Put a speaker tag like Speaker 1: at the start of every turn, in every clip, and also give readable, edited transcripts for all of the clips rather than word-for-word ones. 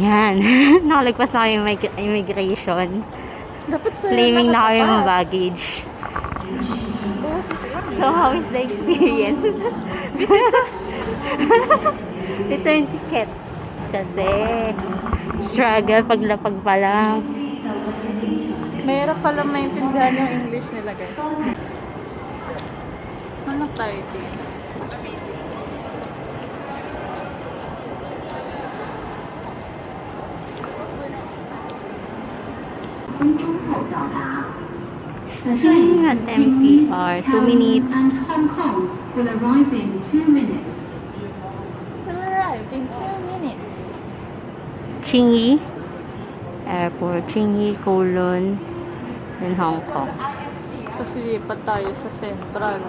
Speaker 1: Yan. Nakalagpas na kami immigration.
Speaker 2: Dapat sa
Speaker 1: Claiming na kami
Speaker 2: nakatapat.
Speaker 1: ng baggage. So, how is the experience? Return ticket. Kasi, struggle paglapag pa lang.
Speaker 2: Mahirap palang maintindihan yung English nila, guys. Ano tayo din?
Speaker 1: At MTR, 2 minutes.
Speaker 3: And Hong Kong will arrive in 2 minutes.
Speaker 2: We'll arrive in 2 minutes.
Speaker 1: Chingy Airport, Chingy, Kowloon, in Hong Kong.
Speaker 2: Tapos lilipat tayo sa Central.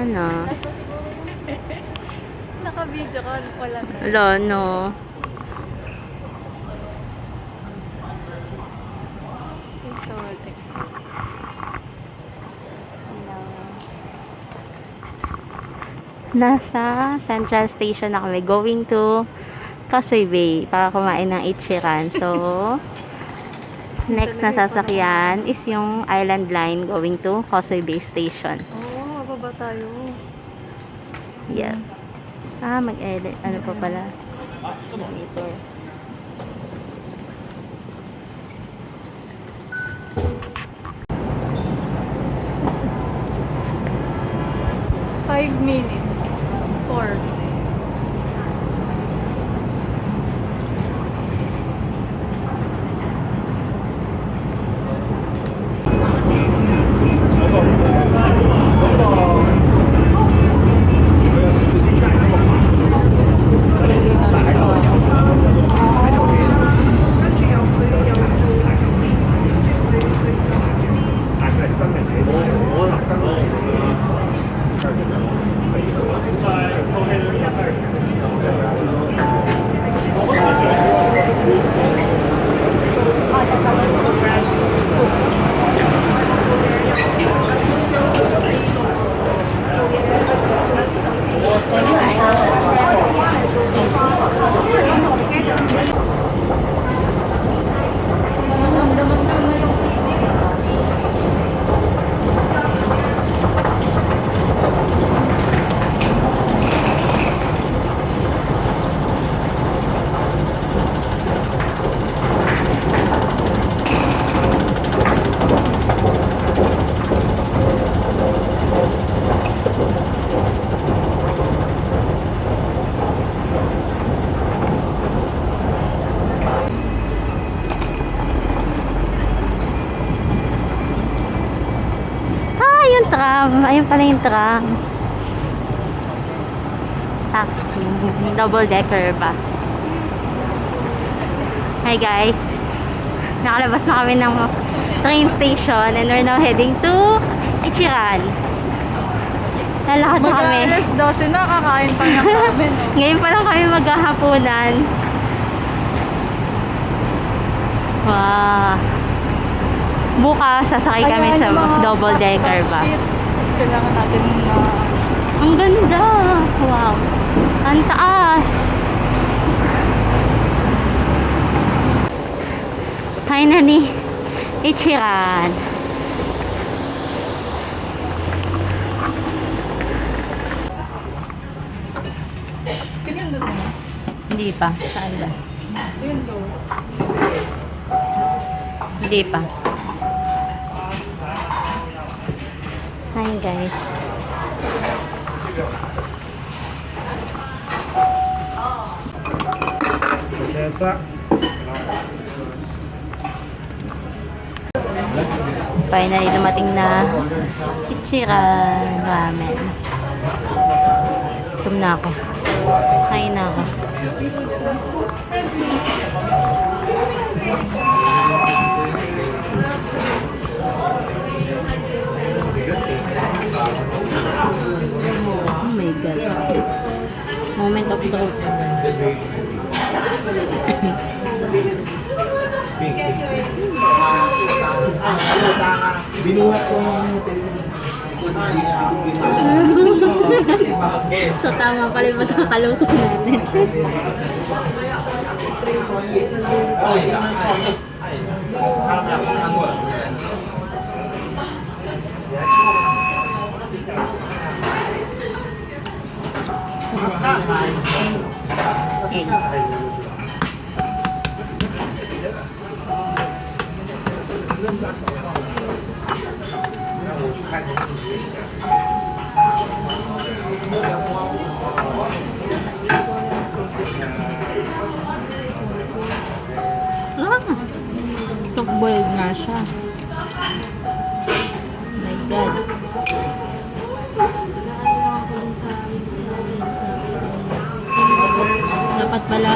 Speaker 1: Ano?
Speaker 2: Last na siguro yun. Naka-video ka, wala na.
Speaker 1: Wala, no.
Speaker 2: Visual expert.
Speaker 1: Nasa Central Station na kami. Going to Causeway Bay para kumain ng Ichiran. So, next na sasakyan is yung Island Line going to Causeway Bay Station.
Speaker 2: Oo, mababa tayo.
Speaker 1: Yeah. Mag-edit. Ano pa pala? Dito.
Speaker 2: 5 minutes. 4.
Speaker 1: Yung tram. Ayun pala yung tram. Taxi. Double-decker ba? Hi guys. Nakalabas na kami ng train station and we're now heading to Ichiran. Lalakad na kami.
Speaker 2: Mag-alas 12 na, kakain pa ng ramen. No?
Speaker 1: Ngayon pa lang kami maghahaponan. Wow. Bukas, sasakay kami
Speaker 2: Ayan,
Speaker 1: sa
Speaker 2: yung mga
Speaker 1: double-decker
Speaker 2: stop
Speaker 1: bus.
Speaker 2: shit. Kailangan natin na...
Speaker 1: Ang ganda! Wow! Ang taas! Finally, Ichiran.
Speaker 2: Ganyan doon na.
Speaker 1: Hindi pa. Saan ba?
Speaker 2: Ayun doon.
Speaker 1: Hindi pa. Hi guys. Finally, dumating na Ichiran Ramen. Gutom na ako. Ay, nako. Oh my God. Moment of truth.
Speaker 4: Binuhat ko ng
Speaker 1: So, tama pala yung magkakaluto natin. Egg. Ah, soft boiled nga siya. My God. Dapat pala.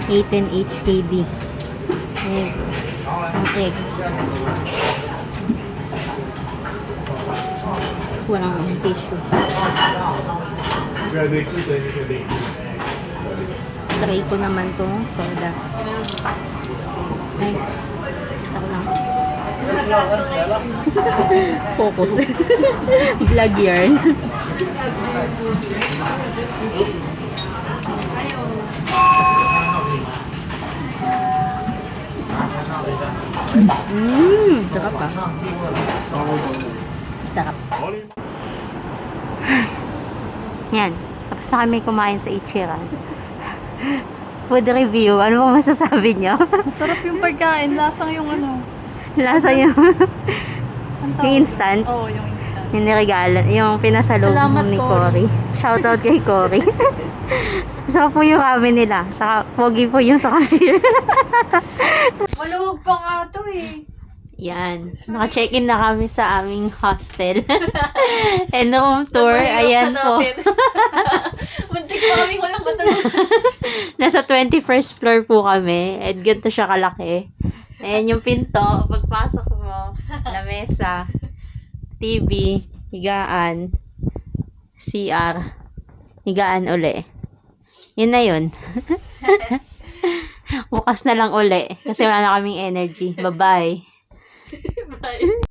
Speaker 1: Eighteen HKD. Egg. Ang egg. Walang tissue. Try ko naman tong soda. Ay. Ako lang. Focus. Vlog yarn. Sarap ah. Sarap. Yan. Tapos na kami kumain sa Ichiran. Food review. Ano ba masasabi niyo?
Speaker 2: Masarap yung pagkain. Lasang yung ano.
Speaker 1: Lasa yung
Speaker 2: Ang
Speaker 1: yung
Speaker 2: tawag
Speaker 1: instant.
Speaker 2: doon? Oo, yung instant.
Speaker 1: Yung niregalo. Yung pinasalubong
Speaker 2: Salamat,
Speaker 1: ni
Speaker 2: Cory.
Speaker 1: Cory. Shoutout kay Cory. Saka po yung kami nila. Saka pogi po yung sa cashier.
Speaker 2: Maluwag pa nga to eh.
Speaker 1: Yan. Naka-check-in na kami sa aming hostel. And room tour. Ayan po.
Speaker 2: Muntik pa kami walang matulog.
Speaker 1: Nasa 21st floor po kami. And ganito siya kalaki. Ayan yung pinto. Pagpasok mo, lamesa, TV, higaan, CR, higaan uli. Yun na yun. Bukas na lang uli. Kasi wala na kaming energy. Bye-bye.
Speaker 2: Bye.